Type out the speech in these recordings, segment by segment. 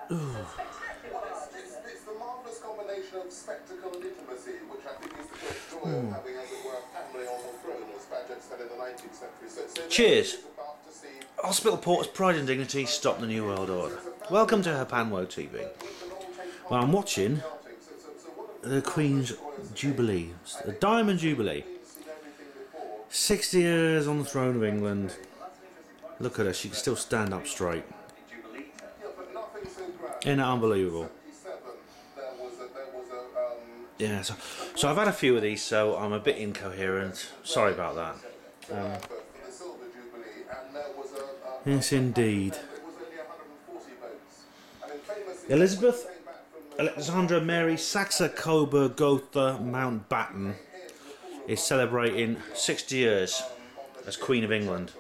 It's the marvellous combination of spectacle and intimacy, which I think is the great joy of having, as it were, family on the throne, as Pageant said in the 19th century. So Cheers. Hospital Porters, Pride and Dignity, Stop the New World Order. Welcome to Her Panwo TV. Well, I'm watching the Queen's Jubilee, the Diamond Jubilee. 60 years on the throne of England. Look at her, she can still stand up straight. Isn't that unbelievable? Yeah, so I've had a few of these, so I'm a bit incoherent. Sorry about that. Yes, indeed. Elizabeth Alexandra Mary Saxe-Coburg Gotha Mountbatten is celebrating 60 years as Queen of England.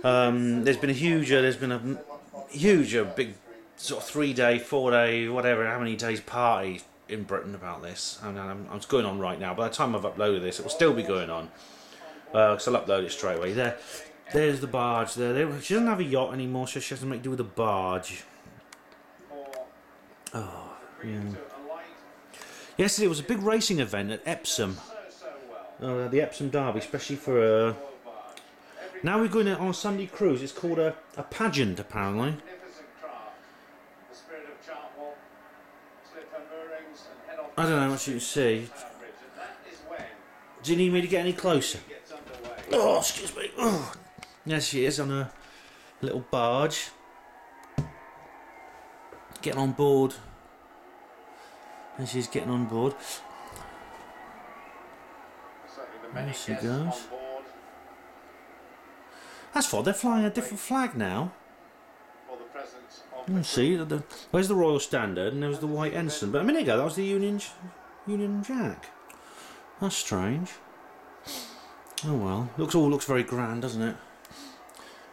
There's been a huge, big sort of 3-day, 4-day, whatever, how many days party in Britain about this. And it's going on right now. By the time I've uploaded this, it will still be going on. Because I'll upload it straight away. There's the barge there. She doesn't have a yacht anymore, so she has to make do with a barge. Oh, yeah. Yesterday was a big racing event at Epsom. The Epsom Derby, especially for her. Now we're going on a Sunday cruise. It's called a Pageant, apparently. I don't know what you can see. Do you need me to get any closer? Oh, excuse me. Oh. Yes, she is on a little barge. Getting on board. And she's getting on board. There she goes. That's fine, they're flying a different flag now. See, where's the Royal Standard and there was the White Ensign. But a minute ago that was the Union Jack. That's strange. Oh well, all looks very grand, doesn't it?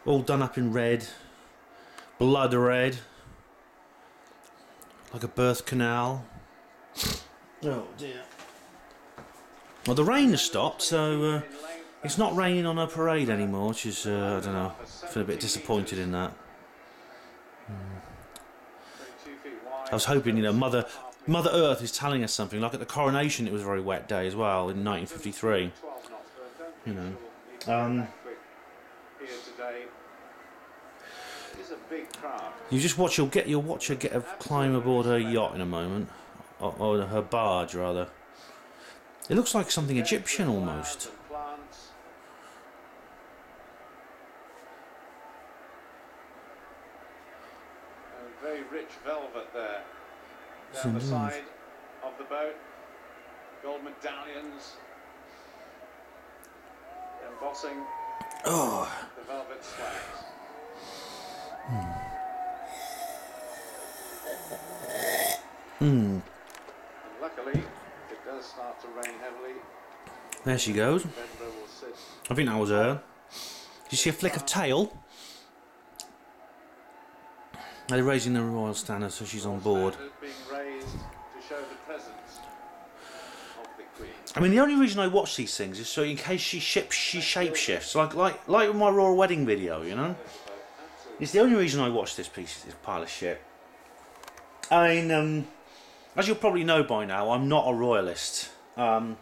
All done up in red, blood red, like a birth canal. Oh dear. Well, the rain has stopped, so it's not raining on a parade anymore, which is I don't know. I feel a bit disappointed in that. I was hoping, you know, Mother Earth is telling us something. Like at the coronation, it was a very wet day as well in 1953. You know, you just watch. You'll watch her get a climb aboard her yacht in a moment, or her barge rather. It looks like something Egyptian almost. Very rich velvet there down the side of the boat. Gold medallions embossing the velvet slabs. And luckily, it does start to rain heavily. There she goes. I think that was her. Did you see a flick of tail? They're raising the Royal Standard, so she's on board. I mean, the only reason I watch these things is so in case she shapeshifts, like with my royal wedding video, you know. It's the only reason I watch this pile of shit. I mean, as you'll probably know by now, I'm not a royalist. At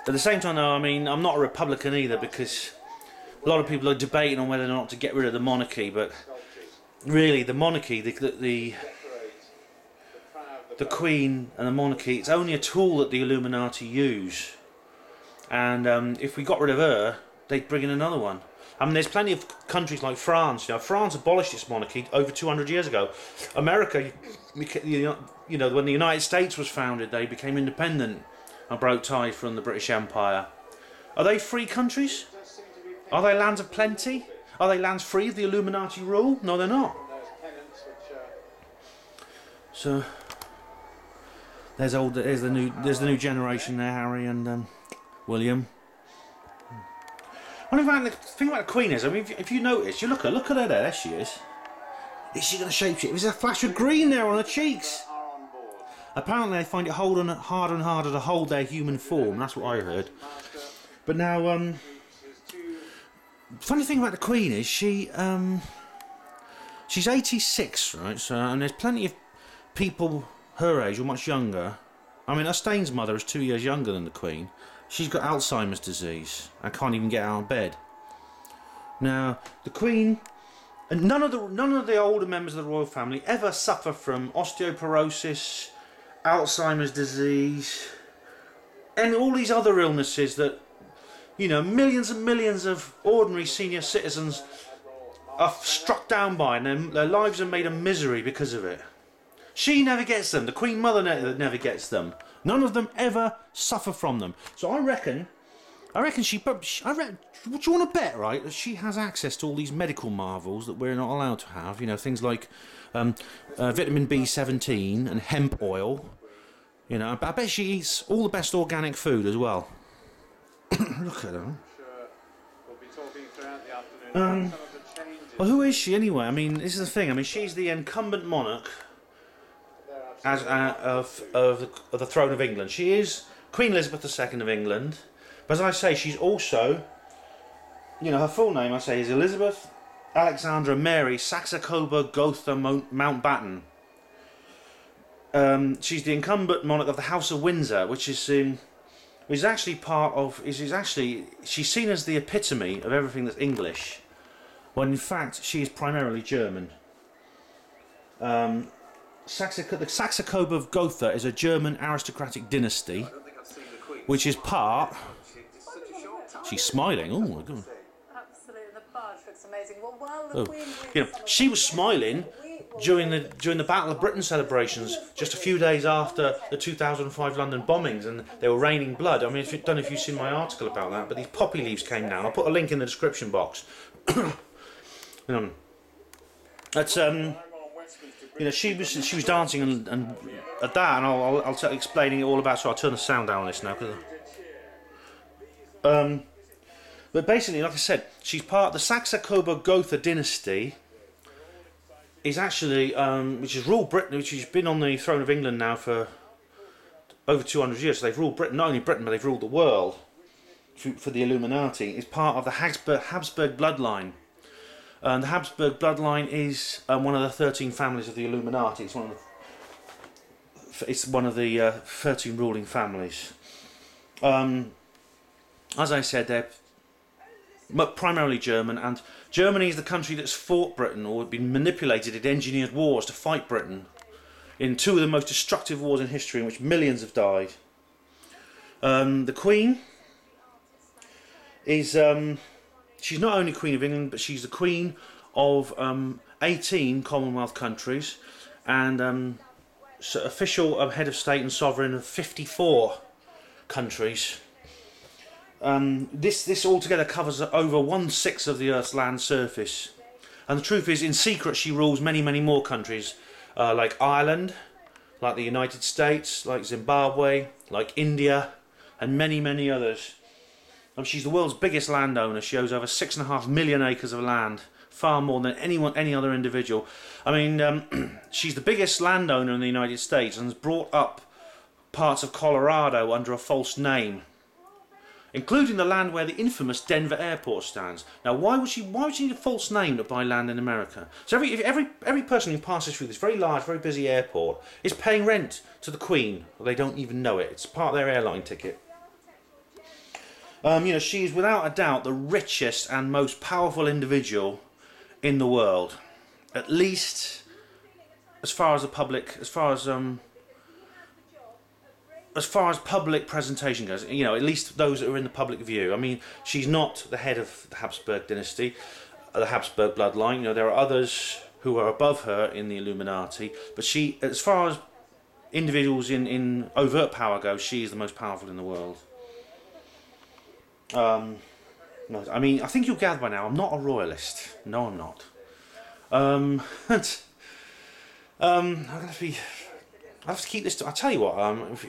the same time, though, I mean, I'm not a Republican either, because a lot of people are debating on whether or not to get rid of the monarchy, but really, the monarchy, the Queen and the monarchy, it's only a tool that the Illuminati use. And if we got rid of her, they'd bring in another one. I mean, there's plenty of countries like France. You know, France abolished its monarchy over 200 years ago. America, you know, when the United States was founded, they became independent and broke ties from the British Empire. Are they free countries? Are they lands of plenty? Are they lands free of the Illuminati rule? No, they're not. So there's the new generation there, Harry and William. Only the thing about the Queen is, I mean, if you notice, look at her there she is. Is she going to shapeshift? There's a flash of green there on her cheeks. Apparently they find it harder and harder to hold their human form. That's what I heard. But now, the funny thing about the Queen is she She's 86, right? So, and there's plenty of people her age or much younger. I mean, Staines' mother is 2 years younger than the Queen. She's got Alzheimer's disease and can't even get out of bed. Now, the Queen, and none of the older members of the royal family ever suffer from osteoporosis, Alzheimer's disease, and all these other illnesses that, you know, millions and millions of ordinary senior citizens are struck down by, and their lives are made a misery because of it. She never gets them. The Queen Mother never gets them. None of them ever suffer from them. So I reckon she. Would you want to bet, right, that she has access to all these medical marvels that we're not allowed to have? You know, things like vitamin B17 and hemp oil. You know, I bet she eats all the best organic food as well. Look at her. We'll be talking throughout the afternoon about some of the changes. Well, who is she anyway? I mean, this is the thing. I mean, she's the incumbent monarch of the throne of England. She is Queen Elizabeth II of England. But as I say, she's also, you know, her full name, I say, is Elizabeth Alexandra Mary Saxe-Coburg-Gotha Mountbatten. She's the incumbent monarch of the House of Windsor, which is actually part of. She's seen as the epitome of everything that's English, when in fact she is primarily German. The Saxe-Coburg-Gotha is a German aristocratic dynasty, which is part. She's smiling. Oh my God. Absolutely, the barge looks amazing. Well, while the Queen You know, she was smiling during the Battle of Britain celebrations just a few days after the 2005 London bombings, and they were raining blood. I mean, I don't know if you've seen my article about that, but these poppy leaves came down. I'll put a link in the description box. That's you know, she was dancing and at that, and I'll start explaining it all about. So I'll turn the sound down on this now. But basically, like I said, she's part of the Saxe-Coburg-Gotha dynasty. Is actually which has ruled Britain, which has been on the throne of England now for over 200 years. So they've ruled Britain, not only Britain, but they've ruled the world for the Illuminati. Is part of the Habsburg bloodline. The Habsburg bloodline is one of the 13 families of the Illuminati. It's one of the 13 ruling families. As I said, they're primarily German, and Germany is the country that's fought Britain or been manipulated in engineered wars to fight Britain in two of the most destructive wars in history, in which millions have died. The Queen is she's not only Queen of England, but she's the Queen of 18 Commonwealth countries, and official head of state and sovereign of 54 countries. This altogether covers over 1/6 of the Earth's land surface, and the truth is, in secret, she rules many more countries, like Ireland, like the United States, like Zimbabwe, like India, and many others. She's the world's biggest landowner. She owns over 6.5 million acres of land, far more than any other individual. I mean, she's the biggest landowner in the United States and has brought up parts of Colorado under a false name, including the land where the infamous Denver airport stands. Now, why would she need a false name to buy land in America? So every person who passes through this very large, very busy airport is paying rent to the Queen. Well, they don't even know it. It's part of their airline ticket. You know, she is without a doubt the richest and most powerful individual in the world, at least as far as public presentation goes. You know, at least those that are in the public view. I mean, she's not the head of the Habsburg dynasty, the Habsburg bloodline. You know, there are others who are above her in the Illuminati, but she, as far as individuals in overt power go, she is the most powerful in the world. I mean, I think you'll gather by now, I'm not a royalist. No, I'm not. I'm gonna be. I have to keep this. I'll tell you what.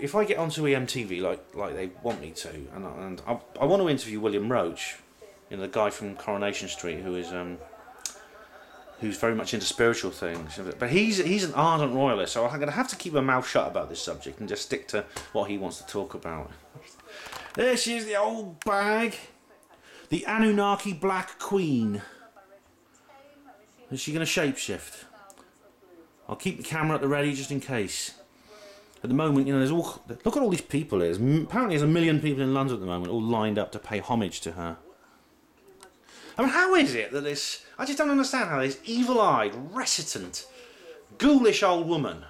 If I get onto EMTV like they want me to, and I want to interview William Roach, you know, the guy from Coronation Street who is who's very much into spiritual things. But he's an ardent royalist, so I'm going to have to keep my mouth shut about this subject and just stick to what he wants to talk about. There she is, the old bag, the Annunaki Black Queen. Is she going to shapeshift? I'll keep the camera at the ready just in case. At the moment, you know, look at all these people. Apparently there's 1 million people in London at the moment, all lined up to pay homage to her. I mean, how is it that this... I just don't understand how this evil-eyed, recitant, ghoulish old woman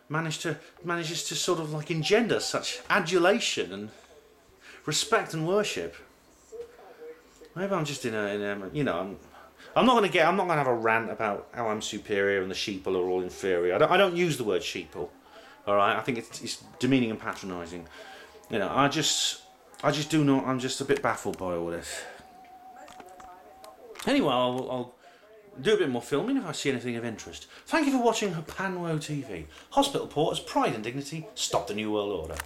manages to sort of like engender such adulation and respect and worship. Maybe I'm just in a you know, I'm not going to have a rant about how I'm superior and the sheeple are all inferior. I don't use the word sheeple. All right, I think it's demeaning and patronising. You know, I just do not. I'm just a bit baffled by all this. Anyway, I'll do a bit more filming if I see anything of interest. Thank you for watching Panwo TV. Hospital Porters, Pride and Dignity, stop the New World Order.